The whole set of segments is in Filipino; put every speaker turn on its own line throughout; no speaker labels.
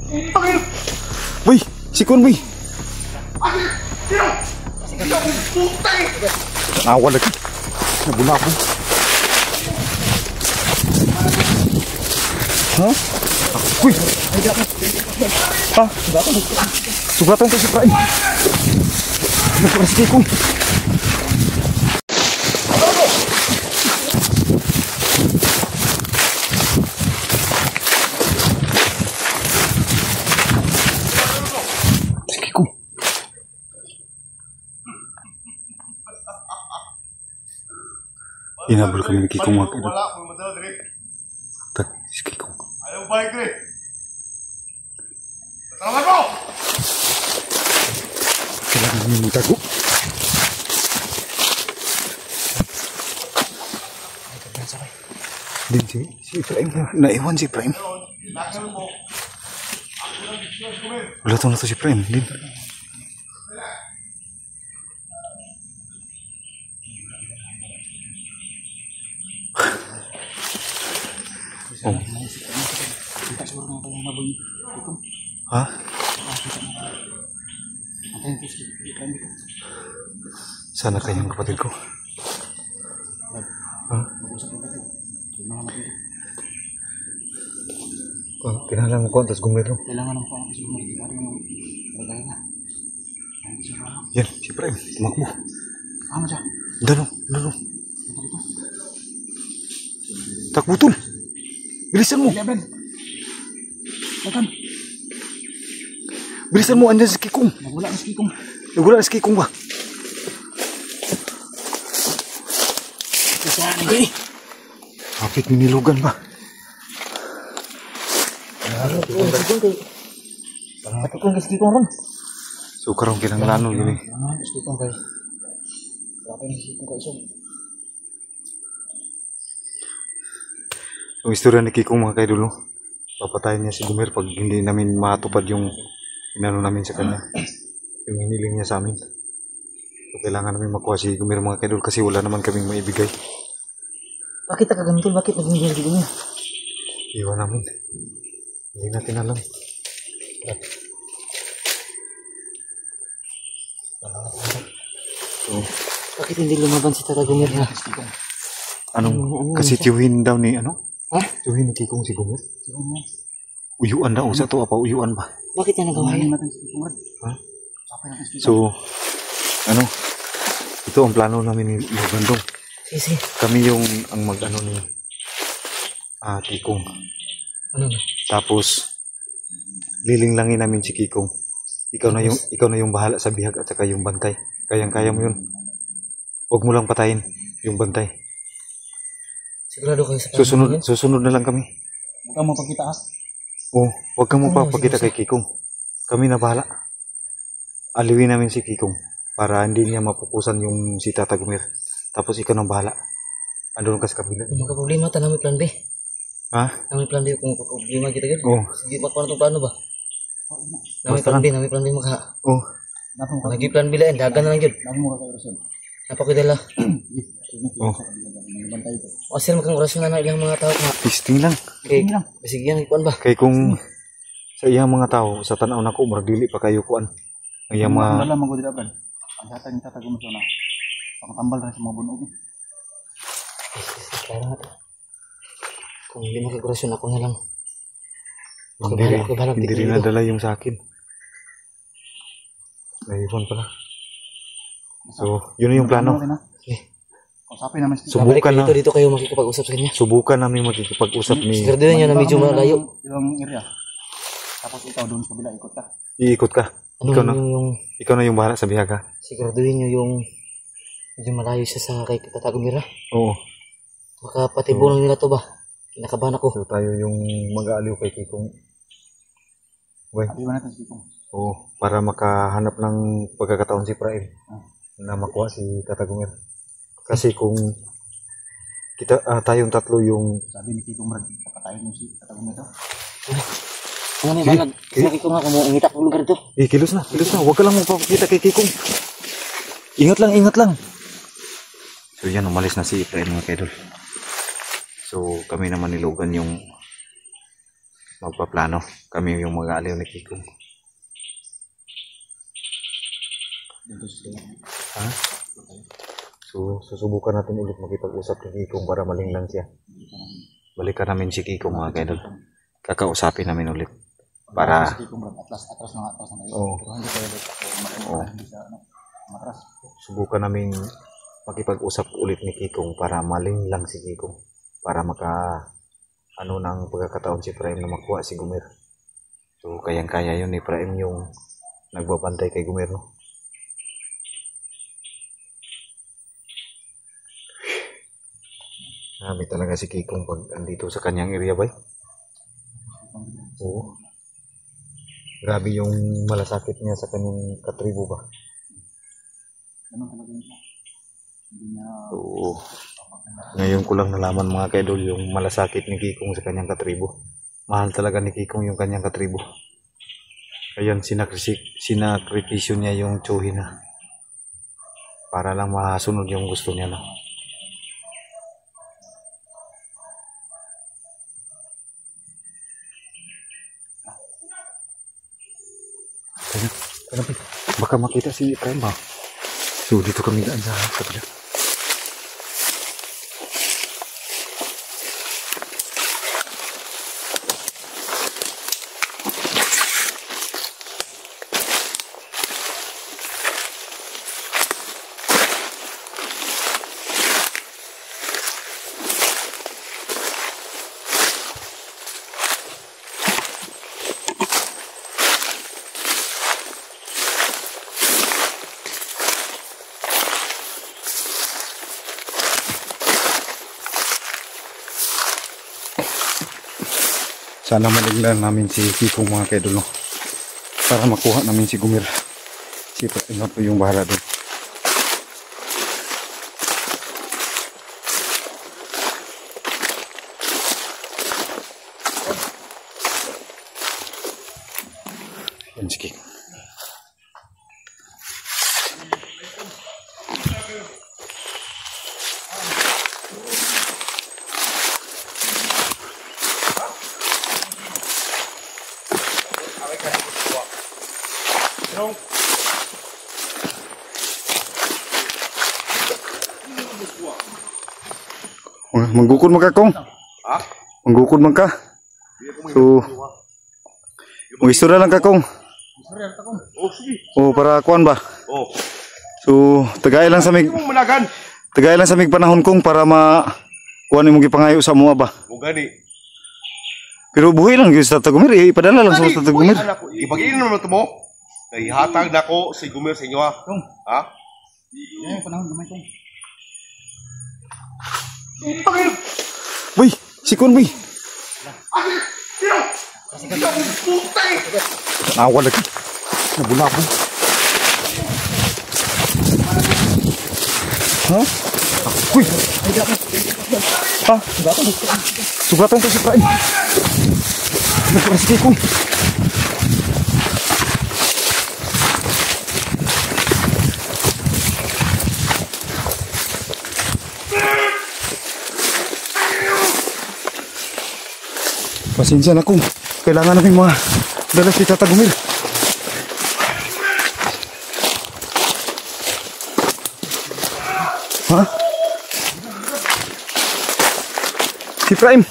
Boy, sikon boy. Awal lagi. Nabula ako. Ha? Uy! Ha? Sugatan ko si Praim. Nagpapasiki ko. Sige ko. Inabol kami ni Kikong mga kailan. Tak, si Kikong.
Ayaw balik rin. Salamat mo!
Kailangan niyo ng tago. Din si Ibrahim. Naiwan si Ibrahim. Wala to na to si Ibrahim. Din. Oh. Ha? Sana kayang kapatid ko. Ha? Kailangan mo ko, tapos gumero.
Kailangan ng pang siguro.
Yan, si Ibrahim, tumakbo.
Ano siya?
Dalo. Takbutol. Bilisan mo. Bilisan mo, andyan si Kikong.
Nagwala na si Kikong.
Nagwala na si Kikong ba?
Saan na gini?
Kapit minilugan ba?
Patukong kay si Kikong ron.
So karong kinanglanon gini.
Si Kikong kay. Grabe na si Kikong kay Isog.
Yung istorya ni Kikong mga kaidolo, papatayin niya si Gumer pag hindi namin matupad yung inano namin sa kanya, yung hiniling niya sa amin. So, kailangan namin makuha si Gumer mga kaidolo kasi wala naman kaming maibigay.
Bakit ka ganito? Bakit naging ganito niya?
Iwan namin. Hindi natin alam. So,
Bakit hindi lumaban si Tata Gumer na?
kasi tiyuhin daw ni ano?
Ha?
Tiyuhin ni Kikong si Gumer? Uyuan daw. Sa to apa uyuan ba?
Bakit niya nagawa yan?
Ha? So, ano? Ito ang plano namin ni Bandong.
Sisi.
Kami yung ang mag-ano ni Kikong.
Ano na?
Tapos lilinglangin namin si Kikong. Ikaw na yung bahala sa bihag at saka yung bantay. Kayang-kaya mo yun. Huwag mo lang patayin yung bantay.
Sigurado kayo sa
Susunod na lang kami.
Huwag kang mapakita ha?
Oo, huwag kang mapapakita kay Kikong. Kami na bahala. Aliwin namin si Kikong para hindi niya mapupusan yung si Tata Gumer. Tapos ikaw nang bahala. Andun ka sa kabila.
Kung magka-problema, tanami plan B.
Ha?
Nami plan B kung magka-problema kita gan.
Oo.
Sige, makuha na itong plano ba? Nami plan B magka.
Oo.
Lagi plan B lang, dagan na lang yun. Napakidala.
Oo.
O sila magkang orasyon na ilang mga tao nga.
Testing lang.
Okay, sige yan, ikuan ba?
Kay kung sa iyang mga tao, sa tanaw na ko, mardili pa kayo kuan. Ang iyang mga...
Wala man ko dito, Brad. Ang hata ni Tata Gumer na. Pakatambal rin sa mga bunog.
Kaya nga to. Kung hindi makagorasyon ako na lang.
Hindi rin nadala yung sa akin. Naiwan pala. So, yun yung plano.
Kausapin naman si
Subukan na.
Dito kayo makikipag-usap sa kanya.
Subukan namin makikipag-usap ni...
Sigurado niya na medyo malayo.
Yung area. Tapos ikaw doon sa kabila, ikot ka.
Iikot ka. Ikaw na yung bahala sa biyaga.
Siguraduhin niyo yung medyo malayo siya sa kay Tata Gumer.
Oo.
Baka patibong nila to ba? Kinakabahan ako.
So tayo yung mag-aaliw kay Kikong. Well,
Aliwan natin si Kikong.
oo. Para makahanap ng pagkakataon si Praim na makuha si Tata Gumer. Kasi kung kita tayong tatlo yung...
Sabi ni Kikong, Brad, kapatayin mo si Tata Gumer to.
Ano ni banag? Sabi ko nga kung umita ko lugar to.
Kilos na. Huwag ka lang magpapakita kay Kikong. Ingat lang. So yan, umalis na si Praim mga kaidol. So kami naman nilugan yung magpaplano. Kami yung mga aliw ni Kikong. Ha? So, susubukan natin ulit makipag-usap ni Kikong para malinglang siya. Balikan namin si Kikong mga kaidol. Kakausapin namin ulit. Para...
atras na ngayon.
Oo.
Pero hindi tayo ulit ako matras.
Subukan namin makipag-usap ulit ni Kikong para malinglang si Kikong. Para maka... ano nang pagkakataon si Prime na makuha si Gumer. So, kayang-kaya yun ni Prime yung nagbabantay kay Gumer, no? Grabe talaga si Kikong pag andito sa kanyang area, bay. Oo. Grabe yung malasakit niya sa kanyang katribo ba.
Ganun talaga yun. Hindi niya...
Oo. Ngayon ko lang nalaman mga kaidol yung malasakit ni Kikong sa kanyang katribo. Mahal talaga ni Kikong yung kanyang katribo. Ayan, sinakripisyo niya yung tsuhin na. Para lang masunod yung gusto niya, no? Baka makita si Prime ba? So dito kami daan sa kabila. Sana maliglan namin si Kikong mga kaidol, no? Para makuha namin si Gumer. Si Prime po yung bahala doon. Yan si Kikong. Manggukod man ka, Kong.
Ha?
Manggukod man ka. So, mag-istorya lang ka, Kong.
Oh, sige.
O, para kuan ba?
Oh.
So, tagay lang sa mig
Kung managan.
tagay lang sa mig panahon, Kong, para kuan imong gipangayo sa mua ba.
O gani.
Pero buhi lang gyud sa Tagumir, ipadala lang sa Tagumir.
Ipagiin naman ito mo. Kay hatag na ko si Gumer sa inyo ha. Ha?
Yan yung panahon naman kong.
Ipagin!
Boy, sikon boy.
Sino? Putay!
Nawa lagi. Nabula ko. Ha? Uy. Ha? Sugatan ko si Prime. Nagkarasiki ko. Pasensya na kung kailangan namin mga dala si Tata Gumir. Ha? Si Prime.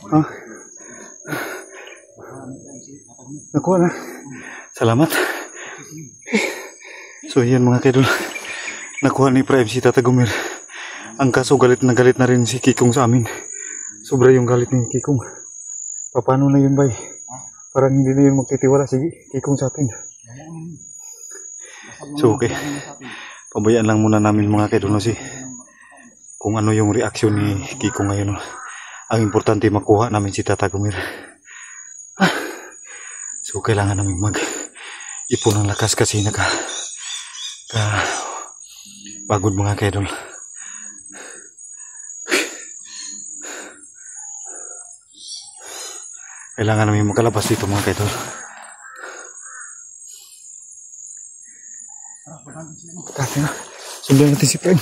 Ah. Nakuha na. Salamat. So yan mga kaidol. Nakuha ni Prime si Tata Gumir. Ang kaso galit na rin si Kikong sa amin. Sobra yung galit ni Kikong. Paano na yun, bay? Parang hindi na yun magtitiwala si Kikong sa atin. So okay. Pabayaan lang muna namin mga kaidol, no, kung ano yung reaksyon ni Kikong ngayon, no. Ang importante makuha namin si Tata Gumir. So kailangan namin mag-ipon ng lakas kasi pagod mga kaidol. Kailangan namin makalabas dito mga kaidol. Kasi na, sundan natin si Prime.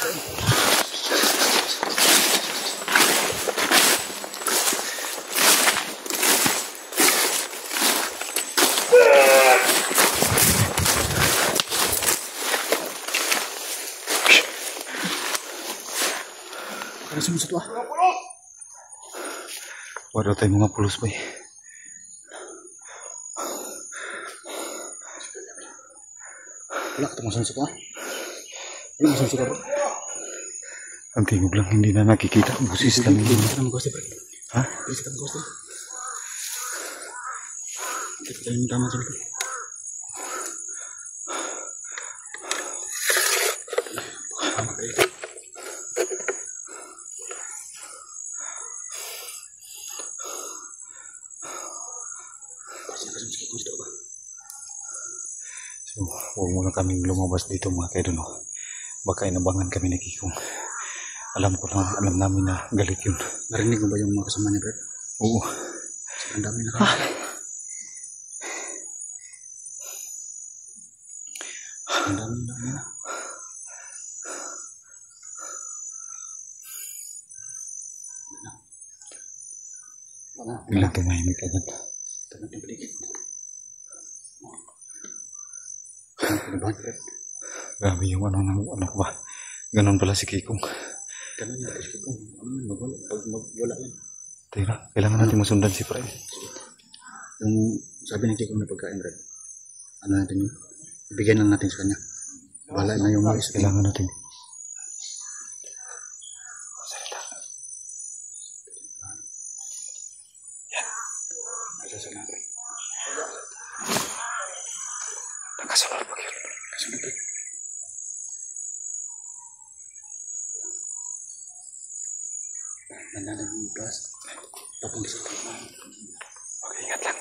Ano sumusot ah?
Wala tayong mga pulos ba eh.
Wala ka sumusot ah? Wala ka sumusot ah?
Ang tingog lang, hindi na nakikita. Busis lang yun.
Kita mo gusto, pre.
Ha?
Kita mo gusto. Kita yung tama dyan, pre.
So, huwag muna kaming lumabas dito mga kaidol. Baka inabangan kami ni Kikong. Alam namin na galit yun.
Narinig mo ba yung mga kasama niya, Brad?
Oo.
Ang dami na Ang dami na.
Biglang tumahimik agad.
Tanong yung paligid. Ano, Brad?
Grabe yung ano ko ba. Ganon pala si Kikong.
Tanong niya, kasi kung magwala yan.
Tira, kailangan natin masundan si Prime.
Yung sabi ng Kikong na pagkain, Brad. Ano natin yun? Ibigay lang natin sa kanya. Wala na yung mga isa.
Kailangan natin. Nakasunod pa yun.
Kasunod, Brad. Nandanan yung bus. Papunta sa kanya.
Okay, ingat lang.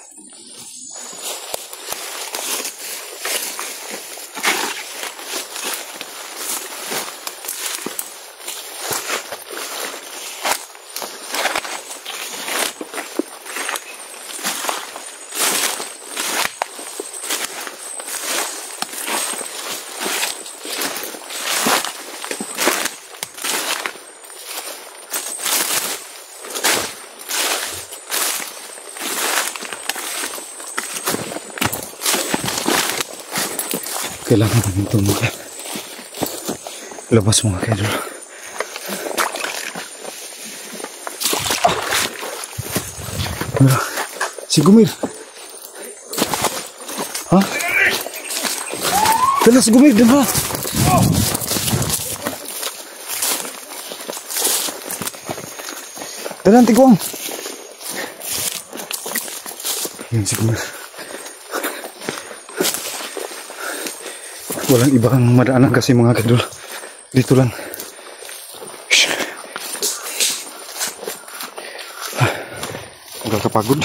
Kailangan namin itong labas mga kaidol. Si Gumir. Ha? Dala si Gumir, dala. Dala ang tigwang. Yan si Gumir. Walang iba kang madaanan kasi mga kaidol. Dito lang. Agak kapagod.